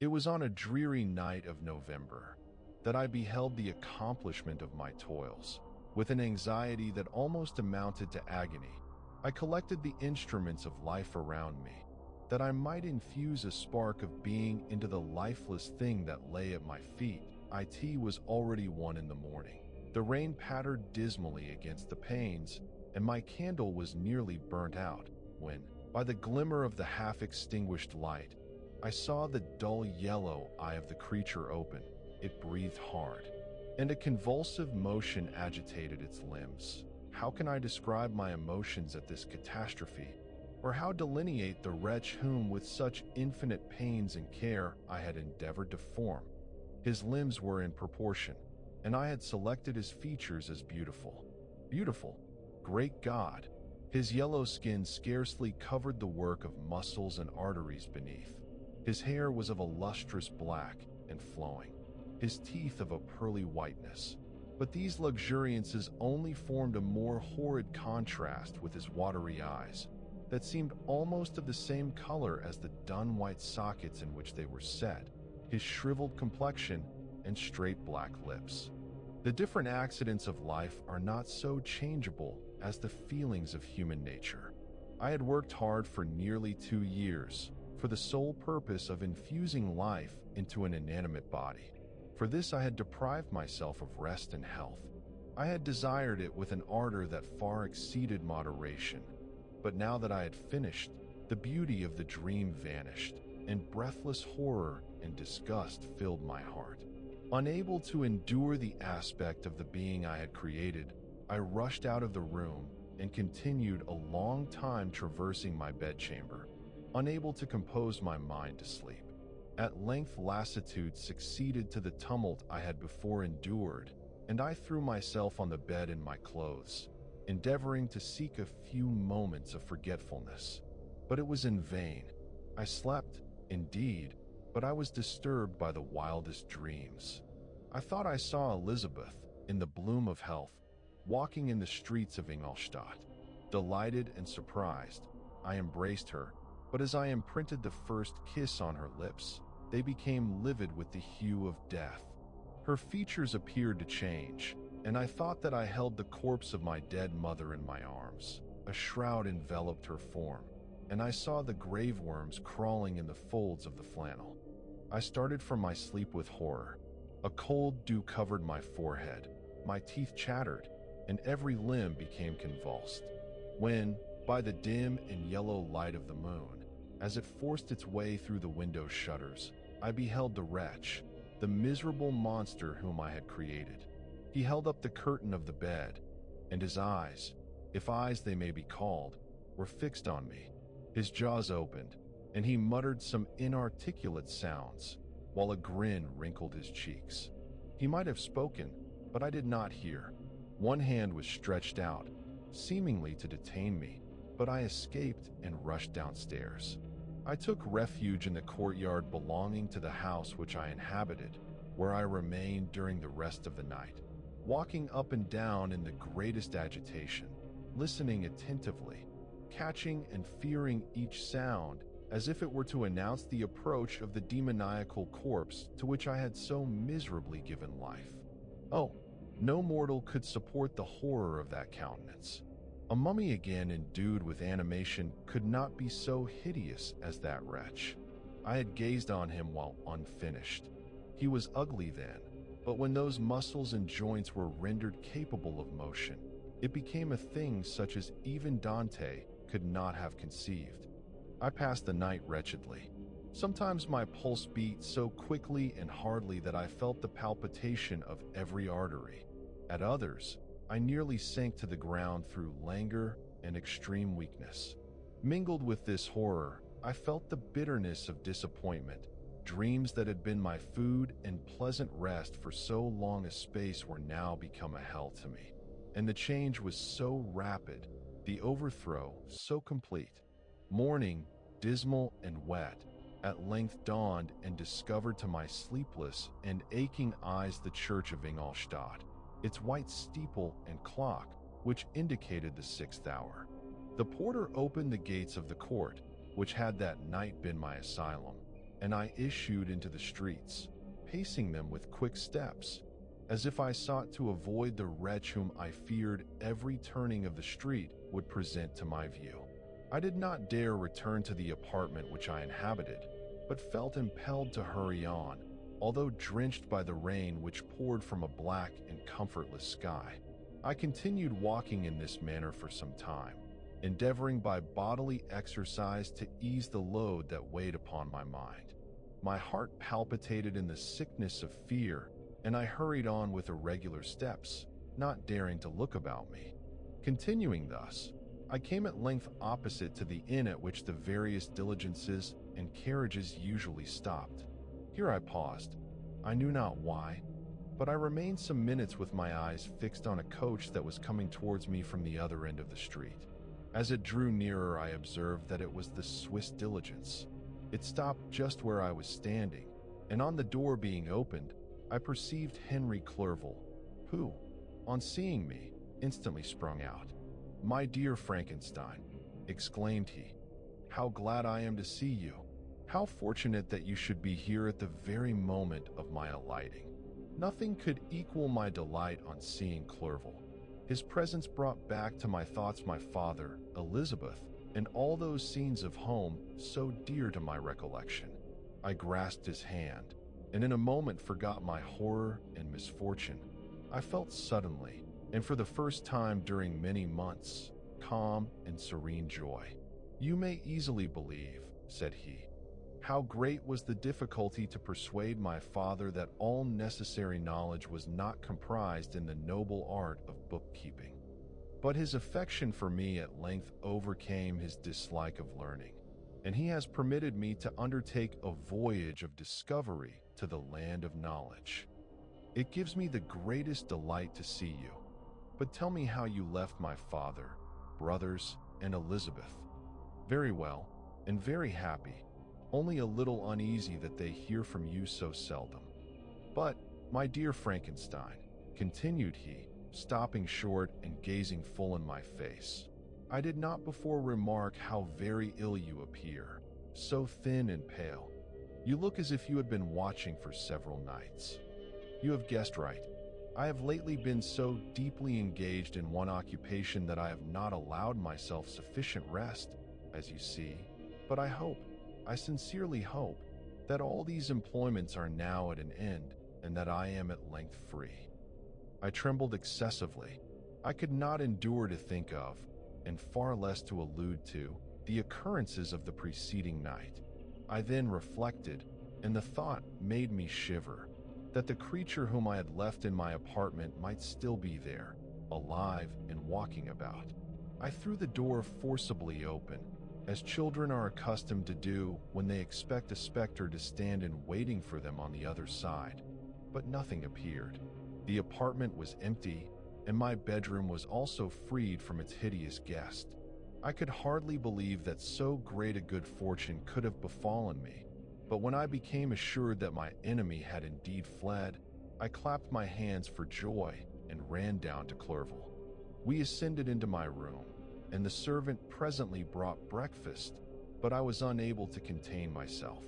It was on a dreary night of November that I beheld the accomplishment of my toils. With an anxiety that almost amounted to agony, I collected the instruments of life around me, that I might infuse a spark of being into the lifeless thing that lay at my feet. It was already 1 in the morning. The rain pattered dismally against the panes, and my candle was nearly burnt out, when, by the glimmer of the half-extinguished light, I saw the dull yellow eye of the creature open. It breathed hard, and a convulsive motion agitated its limbs. How can I describe my emotions at this catastrophe, or how delineate the wretch whom, with such infinite pains and care, I had endeavored to form? His limbs were in proportion, and I had selected his features as beautiful. Beautiful! Great God! His yellow skin scarcely covered the work of muscles and arteries beneath. His hair was of a lustrous black and flowing, his teeth of a pearly whiteness. But these luxuriances only formed a more horrid contrast with his watery eyes, that seemed almost of the same color as the dun-white sockets in which they were set, his shriveled complexion, and straight black lips. The different accidents of life are not so changeable as the feelings of human nature. I had worked hard for nearly 2 years, for the sole purpose of infusing life into an inanimate body. For this I had deprived myself of rest and health. I had desired it with an ardor that far exceeded moderation. But now that I had finished, the beauty of the dream vanished, and breathless horror and disgust filled my heart. Unable to endure the aspect of the being I had created, I rushed out of the room and continued a long time traversing my bedchamber, unable to compose my mind to sleep. At length lassitude succeeded to the tumult I had before endured, and I threw myself on the bed in my clothes, endeavoring to seek a few moments of forgetfulness. But it was in vain. I slept, indeed, but I was disturbed by the wildest dreams. I thought I saw Elizabeth, in the bloom of health, walking in the streets of Ingolstadt. Delighted and surprised, I embraced her, but as I imprinted the first kiss on her lips, they became livid with the hue of death. Her features appeared to change, and I thought that I held the corpse of my dead mother in my arms. A shroud enveloped her form, and I saw the grave worms crawling in the folds of the flannel. I started from my sleep with horror. A cold dew covered my forehead, my teeth chattered, and every limb became convulsed. When, by the dim and yellow light of the moon, as it forced its way through the window shutters, I beheld the wretch, the miserable monster whom I had created. He held up the curtain of the bed, and his eyes, if eyes they may be called, were fixed on me. His jaws opened, and he muttered some inarticulate sounds, while a grin wrinkled his cheeks. He might have spoken, but I did not hear. One hand was stretched out, seemingly to detain me, but I escaped and rushed downstairs. I took refuge in the courtyard belonging to the house which I inhabited, where I remained during the rest of the night, walking up and down in the greatest agitation, listening attentively, catching and fearing each sound as if it were to announce the approach of the demoniacal corpse to which I had so miserably given life. Oh, no mortal could support the horror of that countenance. A mummy again endued with animation could not be so hideous as that wretch. I had gazed on him while unfinished. He was ugly then, but when those muscles and joints were rendered capable of motion, it became a thing such as even Dante could not have conceived. I passed the night wretchedly. Sometimes my pulse beat so quickly and hardly that I felt the palpitation of every artery. At others, I nearly sank to the ground through languor and extreme weakness. Mingled with this horror, I felt the bitterness of disappointment. Dreams that had been my food and pleasant rest for so long a space were now become a hell to me. And the change was so rapid, the overthrow so complete. Morning, dismal and wet, at length dawned and discovered to my sleepless and aching eyes the church of Ingolstadt, its white steeple and clock, which indicated the 6th hour. The porter opened the gates of the court, which had that night been my asylum, and I issued into the streets, pacing them with quick steps, as if I sought to avoid the wretch whom I feared every turning of the street would present to my view. I did not dare return to the apartment which I inhabited, but felt impelled to hurry on, although drenched by the rain which poured from a black and comfortless sky. I continued walking in this manner for some time, endeavoring by bodily exercise to ease the load that weighed upon my mind. My heart palpitated in the sickness of fear, and I hurried on with irregular steps, not daring to look about me. Continuing thus, I came at length opposite to the inn at which the various diligences and carriages usually stopped. Here I paused. I knew not why, but I remained some minutes with my eyes fixed on a coach that was coming towards me from the other end of the street. As it drew nearer, I observed that it was the Swiss diligence. It stopped just where I was standing, and on the door being opened, I perceived Henry Clerval, who, on seeing me, instantly sprung out. "My dear Frankenstein," exclaimed he, "how glad I am to see you! How fortunate that you should be here at the very moment of my alighting." Nothing could equal my delight on seeing Clerval. His presence brought back to my thoughts my father, Elizabeth, and all those scenes of home so dear to my recollection. I grasped his hand, and in a moment forgot my horror and misfortune. I felt suddenly, and for the first time during many months, calm and serene joy. "You may easily believe," said he, "how great was the difficulty to persuade my father that all necessary knowledge was not comprised in the noble art of bookkeeping. But his affection for me at length overcame his dislike of learning, and he has permitted me to undertake a voyage of discovery to the land of knowledge. It gives me the greatest delight to see you. But tell me how you left my father, brothers, and Elizabeth." "Very well, and very happy, only a little uneasy that they hear from you so seldom. But, my dear Frankenstein," continued he, stopping short and gazing full in my face, "I did not before remark how very ill you appear, so thin and pale. You look as if you had been watching for several nights. You have guessed right. I have lately been so deeply engaged in one occupation that I have not allowed myself sufficient rest, as you see, but I sincerely hope, that all these employments are now at an end, and that I am at length free." I trembled excessively. I could not endure to think of, and far less to allude to, the occurrences of the preceding night. I then reflected, and the thought made me shiver, that the creature whom I had left in my apartment might still be there, alive and walking about. I threw the door forcibly open, as children are accustomed to do when they expect a specter to stand in waiting for them on the other side. But nothing appeared. The apartment was empty, and my bedroom was also freed from its hideous guest. I could hardly believe that so great a good fortune could have befallen me, but when I became assured that my enemy had indeed fled, I clapped my hands for joy and ran down to Clerval. We ascended into my room, and the servant presently brought breakfast, but I was unable to contain myself.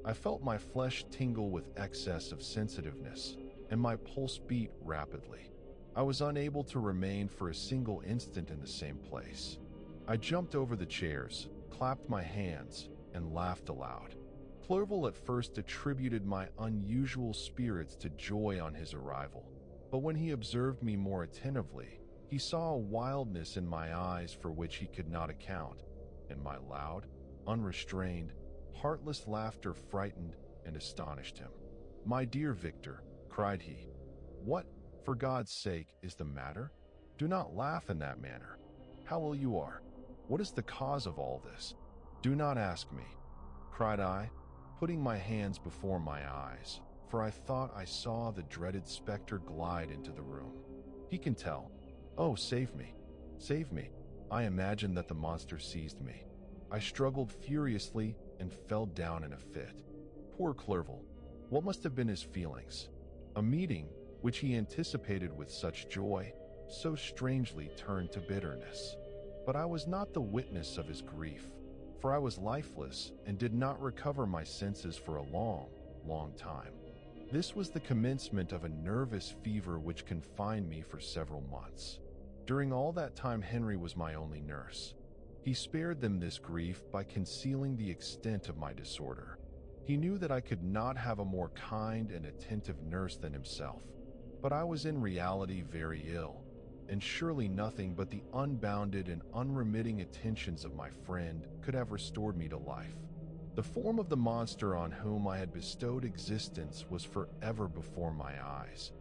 I felt my flesh tingle with excess of sensitiveness, and my pulse beat rapidly. I was unable to remain for a single instant in the same place. I jumped over the chairs, clapped my hands, and laughed aloud. Clerval at first attributed my unusual spirits to joy on his arrival, but when he observed me more attentively, he saw a wildness in my eyes for which he could not account, and my loud, unrestrained, heartless laughter frightened and astonished him. "My dear Victor," cried he, "what, for God's sake, is the matter? Do not laugh in that manner. How ill you are! What is the cause of all this?" "Do not ask me," cried I, putting my hands before my eyes, for I thought I saw the dreaded specter glide into the room. "He can tell. Oh, save me! Save me!" I imagined that the monster seized me. I struggled furiously and fell down in a fit. Poor Clerval! What must have been his feelings? A meeting, which he anticipated with such joy, so strangely turned to bitterness. But I was not the witness of his grief. for I was lifeless and did not recover my senses for a long, long time. This was the commencement of a nervous fever which confined me for several months. During all that time, Henry was my only nurse. He spared them this grief by concealing the extent of my disorder. He knew that I could not have a more kind and attentive nurse than himself, but I was in reality very ill, and surely nothing but the unbounded and unremitting attentions of my friend could have restored me to life. The form of the monster on whom I had bestowed existence was forever before my eyes,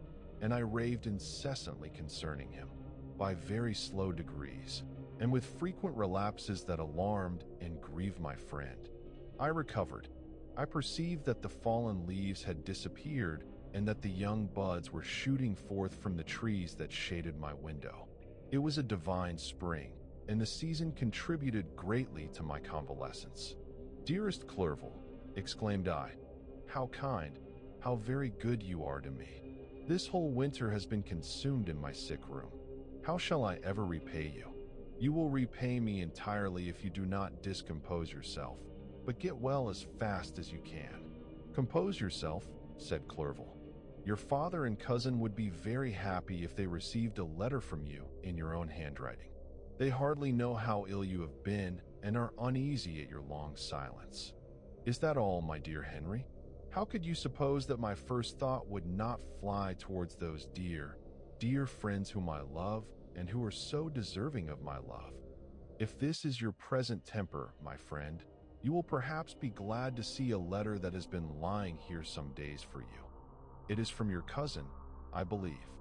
and I raved incessantly concerning him, by very slow degrees, and with frequent relapses that alarmed and grieved my friend. I recovered. I perceived that the fallen leaves had disappeared and that the young buds were shooting forth from the trees that shaded my window. It was a divine spring, and the season contributed greatly to my convalescence. "Dearest Clerval," exclaimed I, "how kind, how very good you are to me. This whole winter has been consumed in my sick room. How shall I ever repay you? You will repay me entirely if you do not discompose yourself, but get well as fast as you can." "Compose yourself," said Clerval. "Your father and cousin would be very happy if they received a letter from you in your own handwriting. They hardly know how ill you have been and are uneasy at your long silence. Is that all, my dear Henry? How could you suppose that my first thought would not fly towards those dear, dear friends whom I love and who are so deserving of my love? If this is your present temper, my friend, you will perhaps be glad to see a letter that has been lying here some days for you. It is from your cousin, I believe.